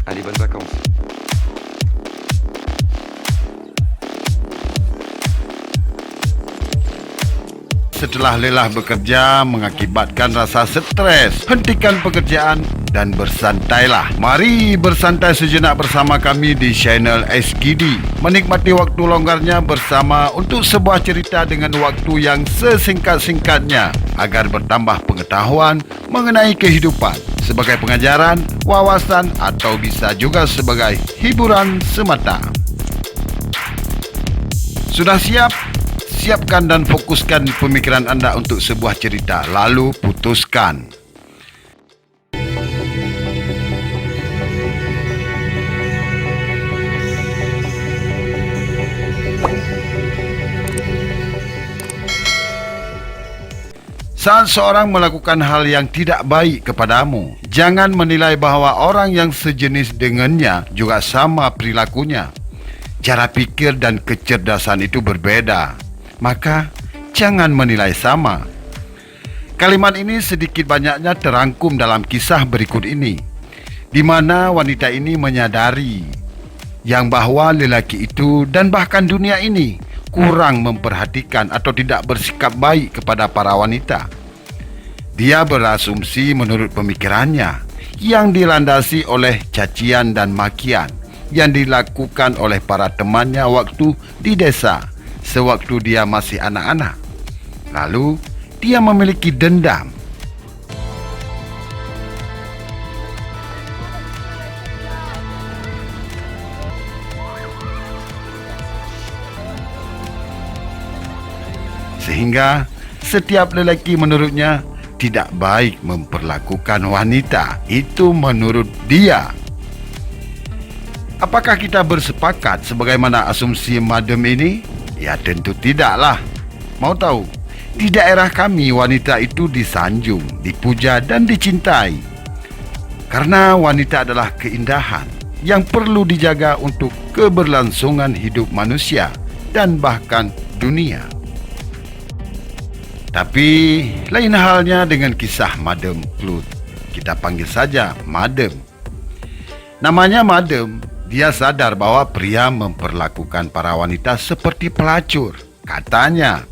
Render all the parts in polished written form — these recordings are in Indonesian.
Allez, bonnes vacances. Setelah lelah bekerja mengakibatkan rasa stres, hentikan pekerjaan dan bersantailah. Mari bersantai sejenak bersama kami di channel SGD. Menikmati waktu longgarnya bersama untuk sebuah cerita dengan waktu yang sesingkat-singkatnya agar bertambah pengetahuan mengenai kehidupan sebagai pengajaran, wawasan atau bisa juga sebagai hiburan semata. Sudah siap? Siapkan dan fokuskan pemikiran anda untuk sebuah cerita, lalu putuskan. Saat seorang melakukan hal yang tidak baik kepadamu, jangan menilai bahwa orang yang sejenis dengannya juga sama perilakunya. Cara pikir dan kecerdasan itu berbeda, maka jangan menilai sama. Kalimat ini sedikit banyaknya terangkum dalam kisah berikut ini, di mana wanita ini menyadari yang bahwa lelaki itu dan bahkan dunia ini kurang memperhatikan atau tidak bersikap baik kepada para wanita. Dia berasumsi menurut pemikirannya yang dilandasi oleh cacian dan makian yang dilakukan oleh para temannya waktu di desa sewaktu dia masih anak-anak. Lalu dia memiliki dendam. Sehingga setiap lelaki menurutnya tidak baik memperlakukan wanita. Itu menurut dia. Apakah kita bersepakat sebagaimana asumsi madam ini? Ya tentu tidaklah. Mau tahu? Di daerah kami wanita itu disanjung, dipuja dan dicintai. Karena wanita adalah keindahan yang perlu dijaga untuk keberlangsungan hidup manusia dan bahkan dunia. Tapi lain halnya dengan kisah Madam Cloud. Kita panggil saja Madam. Namanya Madam, dia sadar bahwa pria memperlakukan para wanita seperti pelacur, katanya.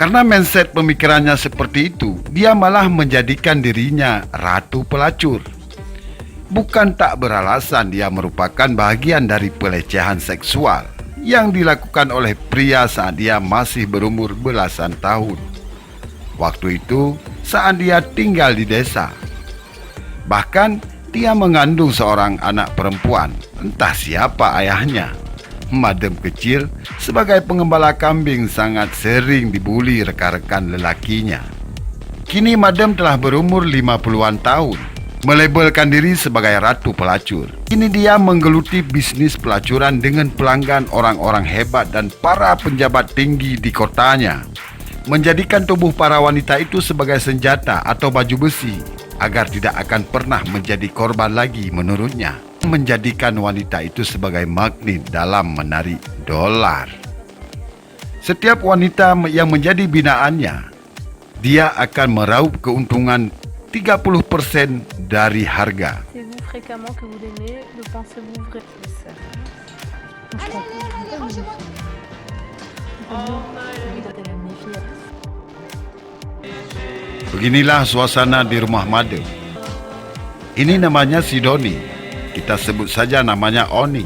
Karena mindset pemikirannya seperti itu, dia malah menjadikan dirinya ratu pelacur. Bukan tak beralasan dia merupakan bagian dari pelecehan seksual yang dilakukan oleh pria saat dia masih berumur belasan tahun. Waktu itu saat dia tinggal di desa. Bahkan dia mengandung seorang anak perempuan, entah siapa ayahnya. Madam kecil sebagai pengembala kambing sangat sering dibuli rekan-rekan lelakinya. Kini Madam telah berumur 50-an tahun, melabelkan diri sebagai ratu pelacur. Kini dia menggeluti bisnis pelacuran dengan pelanggan orang-orang hebat dan para penjabat tinggi di kotanya. Menjadikan tubuh para wanita itu sebagai senjata atau baju besi agar tidak akan pernah menjadi korban lagi menurutnya. Menjadikan wanita itu sebagai magnet dalam menarik dolar. Setiap wanita yang menjadi binaannya, dia akan meraup keuntungan 30% dari harga. C'est-vous fréquemment que vous l'aimez? Le pensez-vous vrai? Beginilah suasana di rumah Madam. Ini namanya si Doni. Kita sebut saja namanya Oni,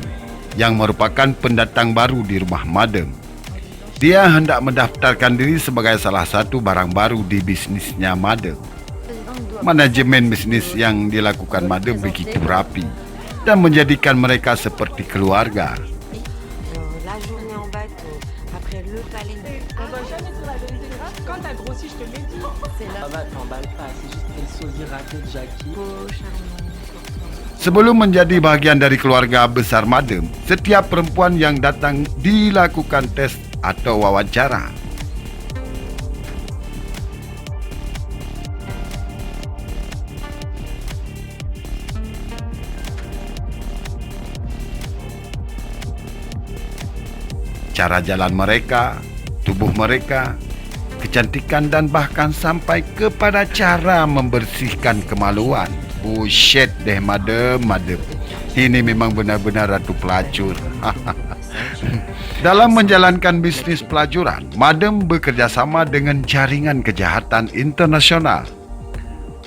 yang merupakan pendatang baru di rumah Madam. Dia hendak mendaftarkan diri sebagai salah satu barang baru di bisnisnya Madam. Manajemen bisnis yang dilakukan Madam begitu rapi dan menjadikan mereka seperti keluarga. La journée en bateau, après le palais. On va jamais sur la vérité grave. Quand t'as grossi, je te l'ai dit. C'est Ça va, t'emballes pas. C'est juste les sosies ratés de Jackie. beau, charmant. Sebelum menjadi bagian dari keluarga besar Madam, setiap perempuan yang datang dilakukan tes atau wawancara. Cara jalan mereka, tubuh mereka, kecantikan dan bahkan sampai kepada cara membersihkan kemaluan Bullshit deh madam. Ini memang benar-benar ratu pelacur. Dalam menjalankan bisnis pelacuran, madam bekerja sama dengan jaringan kejahatan internasional.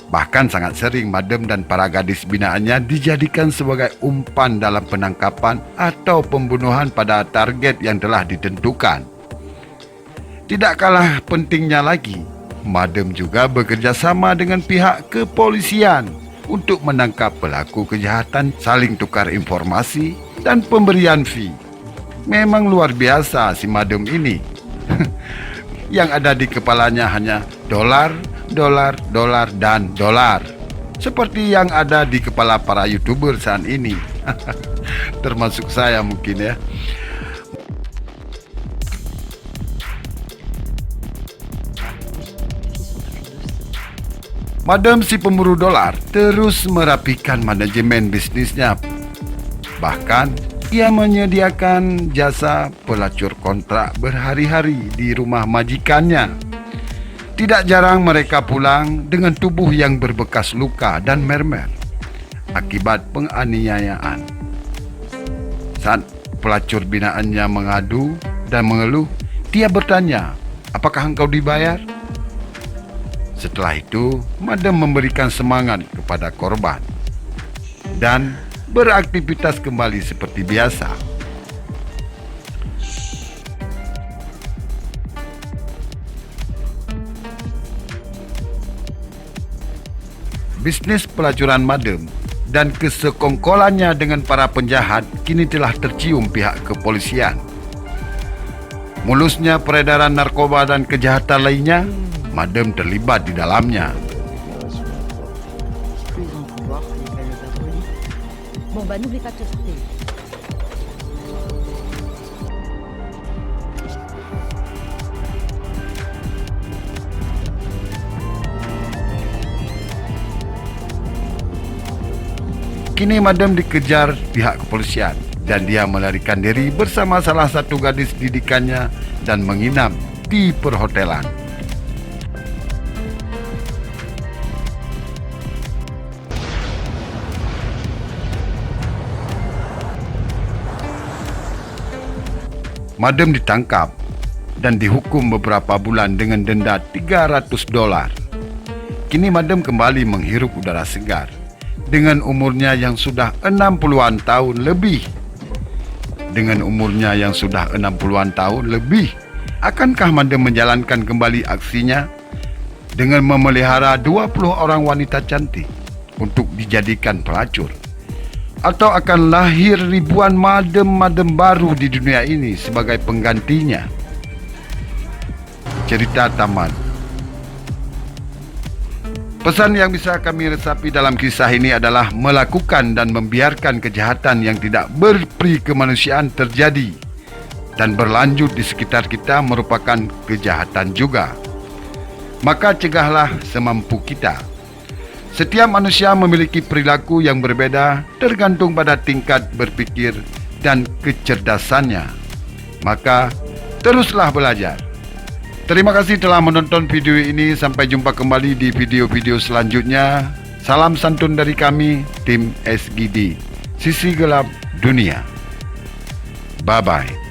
Bahkan sangat sering madam dan para gadis binaannya dijadikan sebagai umpan dalam penangkapan atau pembunuhan pada target yang telah ditentukan. Tidak kalah pentingnya lagi, madam juga bekerja sama dengan pihak kepolisian untuk menangkap pelaku kejahatan, saling tukar informasi dan pemberian fee. Memang luar biasa si madam ini. Yang ada di kepalanya hanya dolar, dan dolar. Seperti yang ada di kepala para YouTuber saat ini. Termasuk saya mungkin ya. Madam si pemburu dolar terus merapikan manajemen bisnisnya. Bahkan, ia menyediakan jasa pelacur kontrak berhari-hari di rumah majikannya. Tidak jarang mereka pulang dengan tubuh yang berbekas luka dan mermer akibat penganiayaan. Saat pelacur binaannya mengadu dan mengeluh, dia bertanya, "Apakah engkau dibayar?" Setelah itu, madam memberikan semangat kepada korban dan beraktivitas kembali seperti biasa. Bisnis pelacuran madam dan kesekongkolannya dengan para penjahat kini telah tercium pihak kepolisian. Mulusnya peredaran narkoba dan kejahatan lainnya, madam terlibat di dalamnya. Bon bah n'oublie pas de te sortir. Kini madam dikejar pihak kepolisian dan dia melarikan diri bersama salah satu gadis didikannya dan menginap di perhotelan. Madam ditangkap dan dihukum beberapa bulan dengan denda $300. Kini madam kembali menghirup udara segar dengan umurnya yang sudah 60-an tahun lebih. Akankah madam menjalankan kembali aksinya dengan memelihara 20 orang wanita cantik untuk dijadikan pelacur? Atau akan lahir ribuan madam-madam baru di dunia ini sebagai penggantinya? Cerita tamat. Pesan yang bisa kami resapi dalam kisah ini adalah melakukan dan membiarkan kejahatan yang tidak berperi kemanusiaan terjadi dan berlanjut di sekitar kita merupakan kejahatan juga. Maka cegahlah semampu kita. Setiap manusia memiliki perilaku yang berbeda tergantung pada tingkat berpikir dan kecerdasannya. Maka teruslah belajar. Terima kasih telah menonton video ini. Sampai jumpa kembali di video-video selanjutnya. Salam santun dari kami, tim SGD, Sisi Gelap Dunia. Bye-bye.